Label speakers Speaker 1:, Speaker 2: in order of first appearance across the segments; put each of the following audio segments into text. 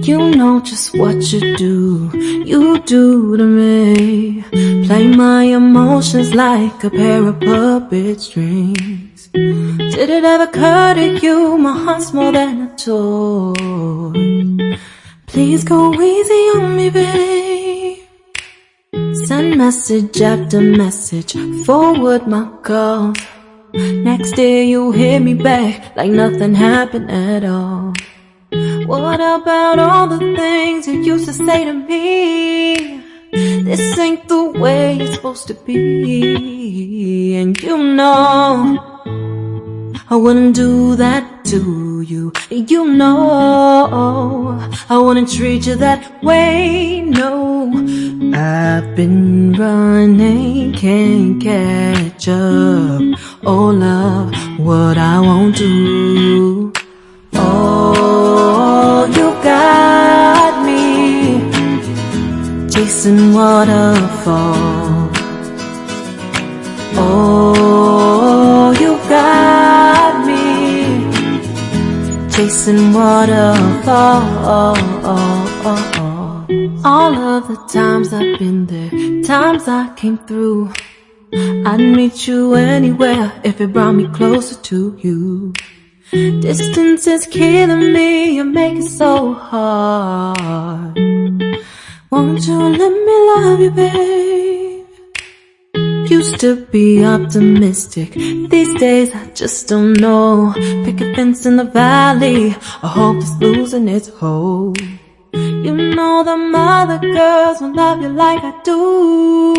Speaker 1: You know just what you do to me. Play my emotions like a pair of puppet strings. Did it ever occur to you my heart's more than a toy? Please go easy on me, babe. Send message after message, forward my calls. Next day you hit me back like nothing happened at all. What about all the things you used to say to me? This ain't the way it's supposed to be. And you know I wouldn't do that to you. You know I wouldn't treat you that way, no. I've been running, can't catch up. Oh love, what I won't do. Oh, you got me chasing waterfalls. Oh, you got me chasing waterfalls. All of the times I've been there, times I came through, I'd meet you anywhere if it brought me closer to you. Distance is killing me, you make it so hard. Won't you let me love you, babe? Used to be optimistic, these days I just don't know. Pick a fence in the valley, I hope it's losing its hold. You know them other girls won't love you like I do.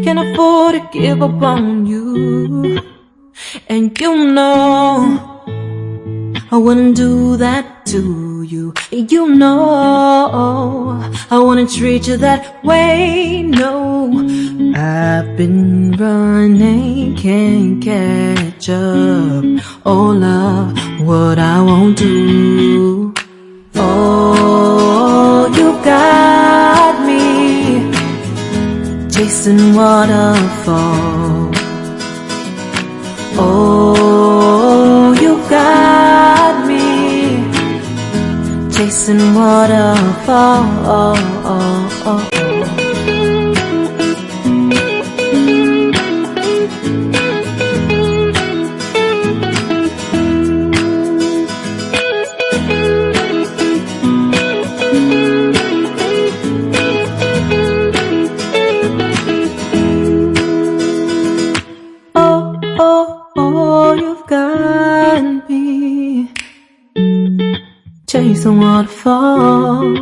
Speaker 1: Can't afford to give up on you. And you know I wouldn't do that to you. You know I wouldn't treat you that way, no. I've been running, can't catch up. Oh love, what I won't do. Oh, you got me chasing waterfalls. Oh, you got me chasing waterfalls. Oh, you've got me chasing waterfalls.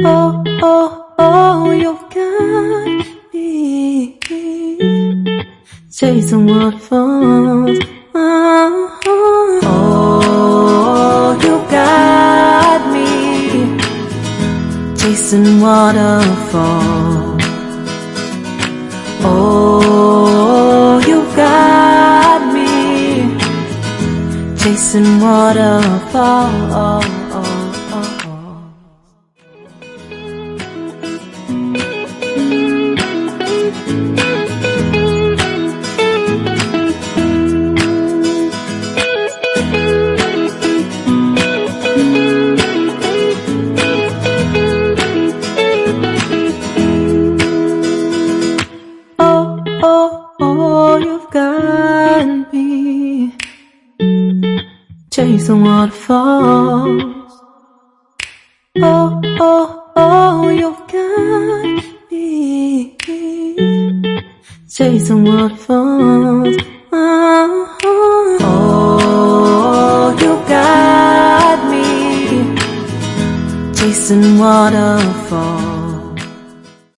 Speaker 1: Oh, you've got me chasing waterfalls. Oh, you got me chasing waterfalls. Oh, you got me chasing waterfalls. Oh, you've got me chasing waterfalls. Oh, you've got me chasing waterfalls. Oh, you got me chasing waterfalls.